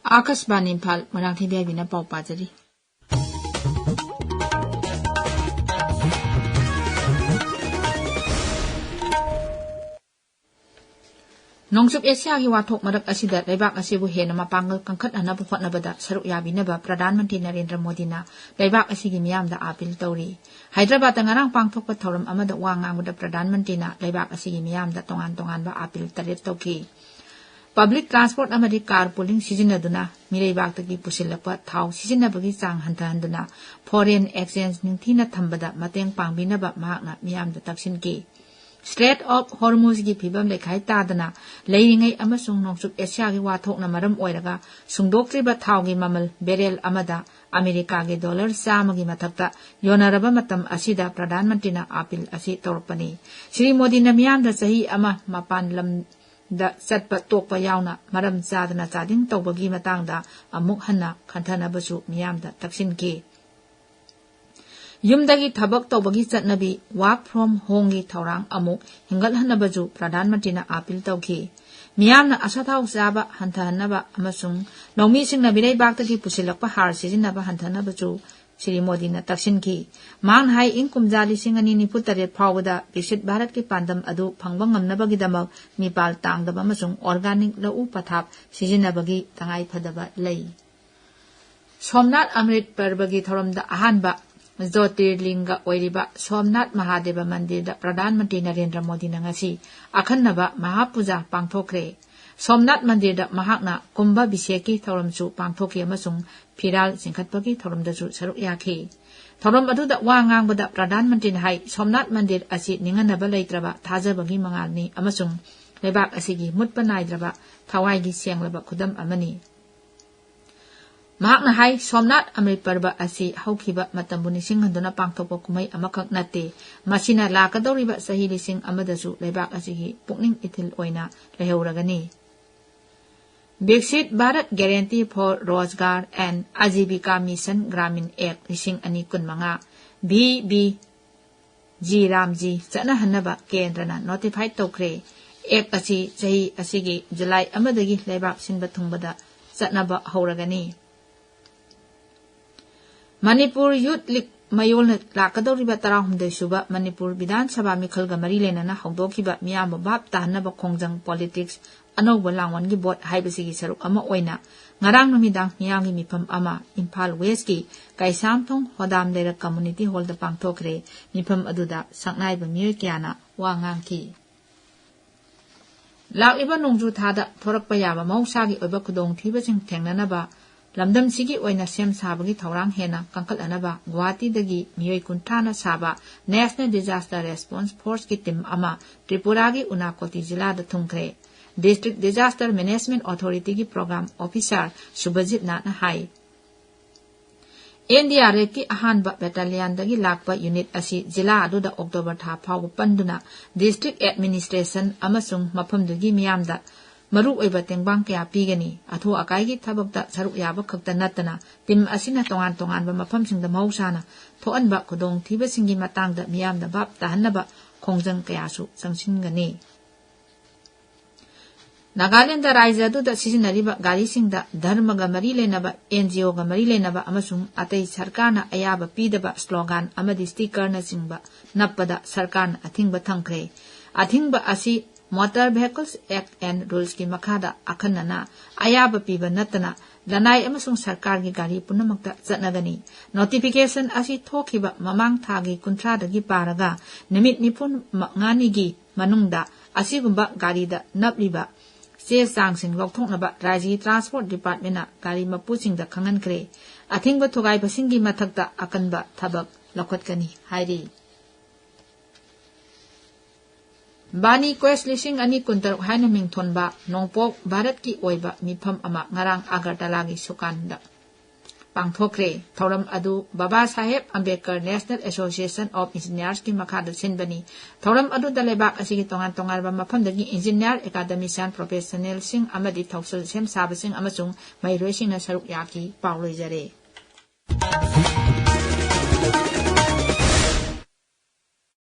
आकाशवाणी इम्फाल मोइरांगथेम इबेहाइबिना पाउ पाजरी नोंसुक एशिया की वाथोक मरक असिदा लेबाक असिबु हेना मापांगल कंखटनबु होटनबदा सरुक याबिनबा प्रधानमंत्री नरेंद्र मोदीना लेबाक असिगी मियामदा अपील तौरी Hyderabad ngarang pangthokpa thoram amada wa ngangbuda प्रधानमंत्री ना लेबाक असिगी मियामदा तोंगान तोंगानबा अपील तरेत तौखी पब्लिक ट्रांसपोर्ट अमदी कार पुलिंग सिजिनदुना मिरेबाक्तगी पुसिलकपा थाव सिजिनबगी चांग हंथहंदुना फॉरेन एक्सचेंज निंथीना थंबदा mateंग पांगबिनबा महाकना मियामदा तक्सिनकी स्ट्रेट ऑफ हॉर्मुज की फिबम लेखाई तादना लेरिंगै अमसुंग नोंसुक एशिया की वाथोकना मरम ओइरगा सुंगदोक्त्रिबा थावगी ममल बेरेल अमदा अमेरिका के डॉलर 100 की मथक्ता योनरबा मतम असिदा प्रधानमंत्री ना अपील असि तौरपनी श्री मोदी ना मियामदा सही अमा मपान लम दा चटपा तोकपा यावना मरम चादना चादिंग तौबगी मतांगदा अमुक हन्ना खंथनबसु मियामदा तक्सिनकी युमदगी थबक तौबगी चटनबी वर्क फ्रॉम होम की थौरांग अमुक हिंगलहनबजु प्रधानमंत्री ना अपील तौखी मियामना असथाव चाबा हंथहनबा अमसुंग नौमीसिंगना बिरैबाक्तगी पुसिलकपा हार सिजिनबा हंथहनबजु श्री मोदी ना तक्सिनकी मांग हाई इन कुमजा 2023 फावदा विकसित भारत की पांदम अदु फंगबा ngamnabagidamag मिपाल तांगदबा अमसुंग ऑर्गेनिक लऊ पथाप सिजिनबगी तंगाई फदबा लई सोमनाथ अमृत पर्वगी थौरमदा अहानबा ज्योतिर्लिंग ओइरिबा सोमनाथ महादेव मंदिर प्रधानमंत्री नरेंद्र मोदी नंगसी अखन्नबा महापूजा पांगथोखरे सोमनाथ मंदिर महाकना कुंभ बिसेकी थौरमसु पांगथोखी अमसुंग फिराल सिंखतपगी थौरमदसु सरुक याखी थौरम अदुदा वा ngangbada प्रधानमंत्री हाई सोमनाथ मंदिर असि निंगनबा लेत्रबा थाजबगी मंगालनी अमसुंग लेबाक असिगी मुत्पा नाइद्रबा थवाईगी सेंगलबा खुदम अमनी महाकना हाई सोमनाथ अमृत पर्व असि हौखिबा मतंबु निसिंगहंदुना पांगथोकपा कुमै अमखक नते मसिना लाकदौरिबा सही लिसिंग अमदसु लेबाक असिगी पुकनिंग इथिल ओइना लेहौरगनी Viksit Bharat guarantee for Rozgar and Ajeevika mission Gramin act 2025 VBG रामजी चनहनबा केंद्रना नोटिफाइड तौखरे एक्ट असि चही असिगी जुलाई अमदगी लेबाक सिनबा थुंबदा चनबा हौरगनी मणिपुर यूथ लीग मयोल लाकदौरिबा 13 सुबा मणिपुर विधानसभा मिखलगा मरी लेनना हौदोखिबा मियाम बाप ताहनबा खोंजंग पॉलिटिक्स अनौबा लांगवनगी बोट हाइबसिगी सरुक अमा ओइना ngarang numidang miyamgi mifam ama Imphal West ki Kaisamthong Hodam Lera Community Hall da pangthokre mifam aduda saknaiba miyoi kyana wa ngangki lakiba nongju thada thorakpa yaba mausagi oiba khudong thibasing thengnanaba lamdam sigi oina sem sabagi thorang hena kankal anaba Guwahati dagi miyoi kunthana saba National Disaster Response Force ki team ama Tripura gi Unakoti jila da thungkre District Disaster Management Authority की programme officer सुबजित नाना high NDRF की अहानबा battalion दगी Lakpa unit असि जिला अदुदा October था फाव पंदुना district administration अमसुंग मफमदुगी मियामदा मरु ओइबा तेंगबांग कया पीगनी अथो अकाईगी थबकता सरुक याबा खक्ता नतना team असिना तोंगान तोंगानबा मफमसिंगदा मौसाना थोअनबा खुदोंग थीबसिंगी मतांगदा मियामदा बाप ताहनबा खोंजंग कयासु संसिनगनी नागालैंड राज्य अदुदा सिजिनरिबा गारीसिंगदा धर्मगा मरी लेनबा NGO गा मरी लेनबा अमसुंग अतै सरकारना अयाबा पीदबा स्लोगन अमदि स्टिकरना सिंगबा नप्पदा सरकारना अथिंगबा थंखरे अथिंगबा असि motor vehicles act and rules की मखादा अखन्नना अयाबा पीबा नतना लनाई अमसुंग सरकार की गाड़ी पुनमक्ता चटनगनी नोटिफिकेशन असि थोखिबा ममांग थागी कुंथ्रादगी पारगा निमित निपुन ngaनिगी मनुंगदा असिगुंबा गाड़ीदा नपलिबा चे चांगसिंग लौथोकनबा राज्य ट्रांसपोर्ट डिपार्टमेंट गाड़ी मपुसिंग दा खंगनखरे अथिंगबा थोगाइबसिंगी मथक्ता अकनबा थबक लौखतकनी हाइरी बानी क्वेस्ट 2023 हाइना मिंगथोनबा नोंपोक भारत की ओइबा मिफम अमा ngarang agartala सुकानदा पांगथोखरे थौरम अदु Baba Saheb Ambedkar national association of engineers की मखादा सिनबनी थौरम अदु दलेबाक असिगी तोंगान तोंगानबा मफमदगी इंजीनियर एकाडेमिशियन प्रोफेशनल सिंग अमदि थौसल सेम साबसिंग अमसुंग मैरोइसिंग सरुक याकी पावलोइजरे